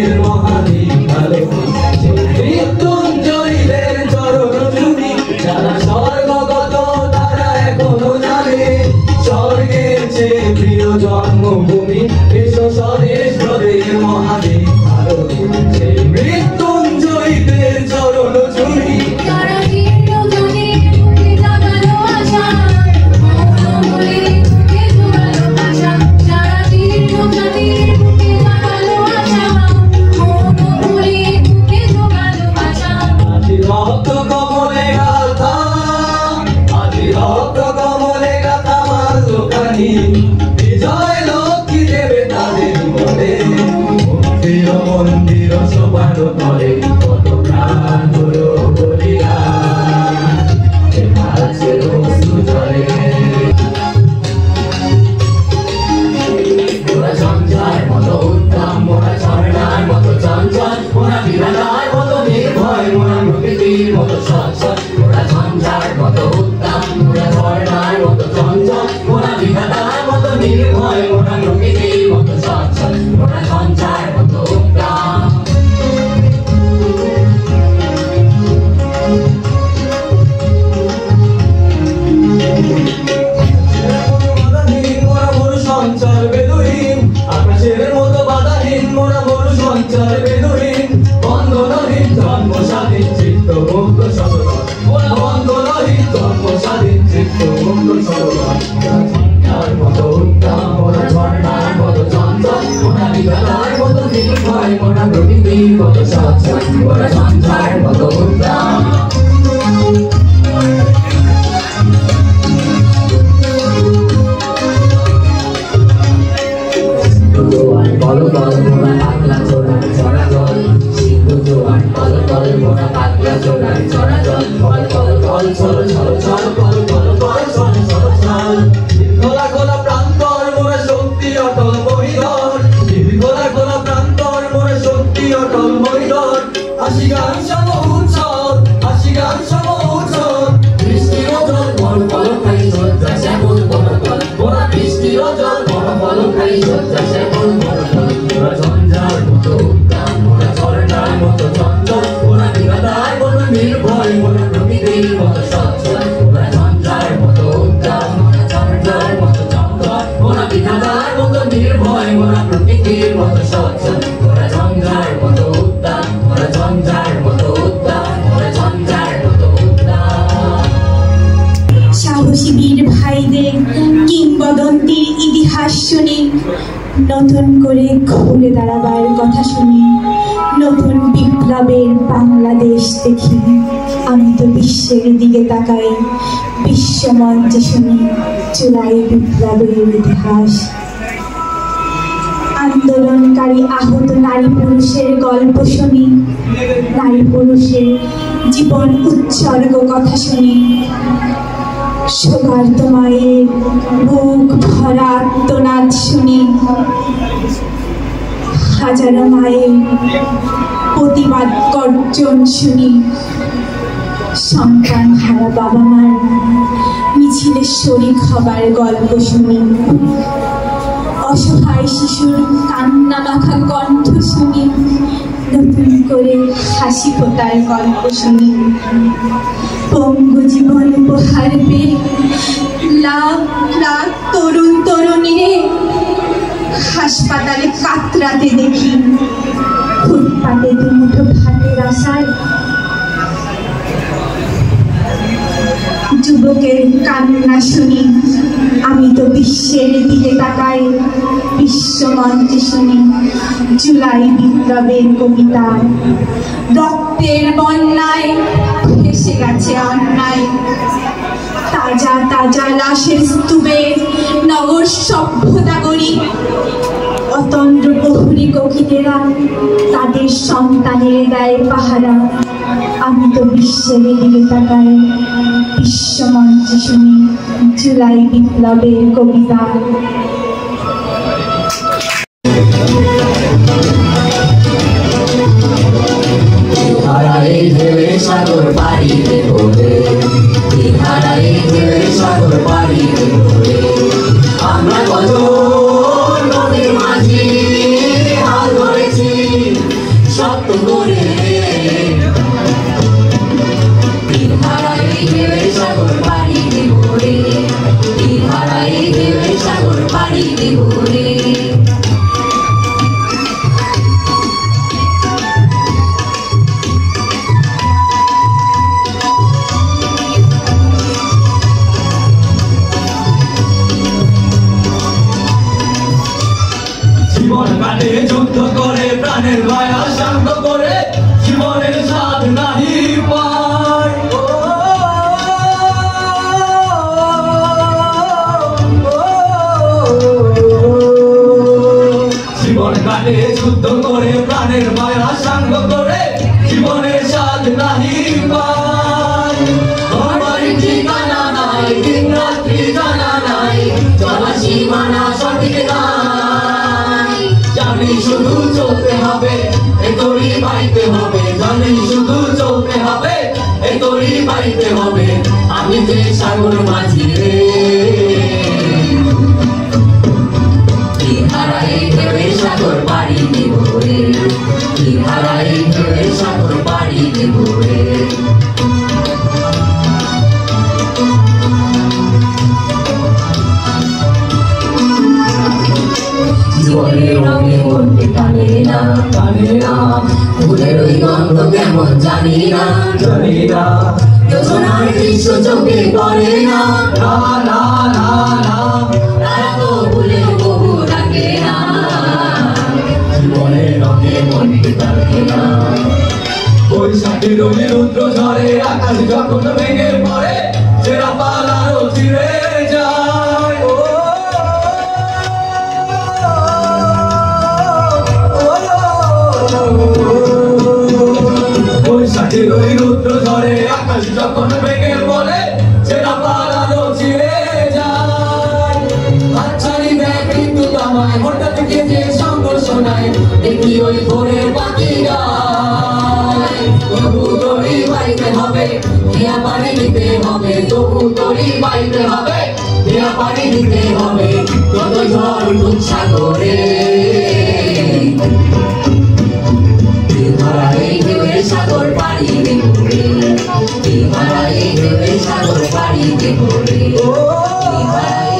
বিপ্লবের মহাদীপ আলো মৃত্যুঞ্জয়ীদের চরণ ধুলি যারা স্বর্গগত তারা এখনো জানে স্বর্গের চেয়ে প্রিয় জন্মভূমি বিশ্ব স্বদেশ ব্রতের মহাদীপ আলো মৃত্যুঞ্জয়ীদের চরণ ধুলি বিজয় লক্ষ্মী দেবে তাদের বলে মন্দির মন্দির সবার করে কত প্রাণ হলো বলিয়া মোরা ঝঞ্ঝার মতো উত্তম মোরা ঝর্ণার মতো চঞ্চল মোরা বিধাতার মতো নির্ভয় মোরা প্রকৃতির মতো সচ্ছল মোরা ঝঞ্ঝার মতো উত্তম মোরা ঝর্ণার মতো চঞ্চল মোরা বিধাতার মতো নির্ভয় মোরা প্রকৃতির মতো সচ্ছল মোরা ঝঞ্ঝার মতো উত্তম মোরা মরু সঞ্চার বেদুহীন আকাশের মতো বাধাহীন মোরা মরু সঞ্চার বেদুহীন বন্ধনহীন জন্ম স্বাধীন চিত্ত মুক্ত সদন মোরা বন্ধনহীন জন্ম স্বাধীন চিত্ত মুক্ত সদন ঝঞ্ঝার মতো উত্তম মোরা ঝর্ণার মতো চঞ্চল মোরা বিধাতার মতো নির্ভয় মোরা প্রকৃতির মতো সচ্ছল মোরা ঝঞ্ঝার মতো উত্তম বলবল মোরা পাগলা চোরার চরাচল সিন্ধু জোয়ার বলবল মোরা পাগলা চোরার চরাচল বল বল বল চল চল চল বল বল বল চল চল চল খোলা খোলা প্রান্তর মোরা শক্তি অটল মহিধর খোলা খোলা প্রান্তর মোরা শক্তি অটল মহিধর হাসি গান সম উৎসব হাসি গান সম উৎসব বৃষ্টির জল বল বল খাই সজ্জা শ্যামল বল বল মোরা বৃষ্টির জল বল বল খাই সজ্জা শ্যামল বল মোরা ঝঞ্ঝার মতো উত্তম মোরা ঝর্ণার মতো চঞ্চল মোরা বিধাতার মতো নির্ভয় মোরা প্রকৃতির মতো সচ্ছল মোরা ঝঞ্ঝার মতো উত্তম মোরা ঝর্ণার মতো চঞ্চল মোরা বিধাতার মতো নির্ভয় মোরা প্রকৃতির মতো সচ্ছল মোরা ঝঞ্ঝার মতো উত্তম মোরা ঝঞ্ঝার মতো উত্তম মোরা ঝঞ্ঝার মতো উত্তম সাহসী বীর ভাইদের কিংবদন্তির ইতিহাস শুনি নতুন করে ঘুরে দাঁড়াবার কথা শুনি নতুন বিপ্লবের বাংলাদেশ দেখি আমি তো বিশ্বের দিকে তাকাই বিশ্বমঞ্চে শুনি জুলাই বিপ্লবের ইতিহাস আন্দোলনকারী আহত নারী পুরুষের গল্প শুনি নারী পুরুষের জীবন উৎসর্গ কথা শুনি শোকার্ত মায়ের বুক ভরা আর্তনাদ শুনি হাজারো মায়ের প্রতিবাদ গর্জন শুনি সন্তান হারা বাবা মার মিছিলে শরিক হবার গল্প শুনি অসহায় শিশুর কান্না মাখা কণ্ঠ শুনি নতুন করে হাসি ফোটার গল্প শুনি পঙ্গু জীবন উপহার পেয়ে লাখ লাখ তরুণ তরুণীরে হাসপাতালে কাতরাতে দেখি ফুটপাতে দুমুঠো ভাতের আশায় যুবকের কান্না শুনি আমি তো বিশ্বের দিকে তাকাই বিশ্বমঞ্চে শুনি জুলাই বিপ্লবের কবিতা রক্তের বন্যায় ভেসে গেছে অন্যায় তাজা তাজা লাশের স্তূপে নগর সভ্যতা গড়ি অতন্দ্র প্রহরী কোকিলেরা তাদের সন্তানের দেয় পাহারা আমি তো বিশ্বের দিকে তাকাই বিশ্বমঞ্চে শুনি জুলাই বিপ্লবের কবিতা সাগর পাড়ি দেবরে সাগর পাড়ি দেবরে আমরা কত নদীর মাঝি হাল ধরেছি শক্ত করে তীর হারাই ঢেউয়ের সাগর পাড়ি দেব রে তীর হারাই ঢেউয়ের সাগর পাড়ি দেব রে জীবন কাটে যুদ্ধ করে প্রাণের মায়া শান্ত করে জীবনের স্বাদ নাহি পায় জীবন কাটে যুদ্ধ করে প্রাণের মায়া শান্ত করে জীবনের স্বাদ নাহি পায় আমার ঠিকানা নাই দিন রাত্রি জানা নাই চলা সীমানা সঠিক নাই জানি শুধু চলতে হবে এই তরি বাইতে হবে জানি শুধু চলতে হবে এই তরি বাইতে হবে আমি যে সাগর মাঝি রে তীর হারাই ঢেউয়ের সাগর পাড়ি দেব রে তীর হারাই ঢেউয়ের সাগর পাড়ি দেব রে জীবনের রঙে মনকে টানে না ফুলের ওই গন্ধ কেমন জানি না যোজনার দৃশ্য চোখে পড়ে না তারা তো ভুলে বহু ডাকে না জীবনের রঙে মনকে টানে না বৈশাখী রঙে রুদ্র ঝরে আকাশ যখন ভেঙে পড়ে সেরা পালারও চিরে যায় বৈশাখী রঙে রুদ্র ঝরে আকাশ যখন ভেঙে পড়ে সেরা পালারও চিরে যায় আচ্ছারি দেয় কিন্তু আমায় হঠাৎ যে সংঘর্ষ নাই দেখি ওই ভোরের পাখিরা তবু তরি বাইতে হবে দিয়া পানি দিতে হবে তবু তরি বাইতে হবে দিয়া পানি দিতে হবে কত ঝড় উঠুক সাগরে তীর হারাই ঢেউয়ের সাগর পাড়ি দেব রে তীর হারাই ঢেউয়ের সাগর পাড়ি দেব রে তীর হারাই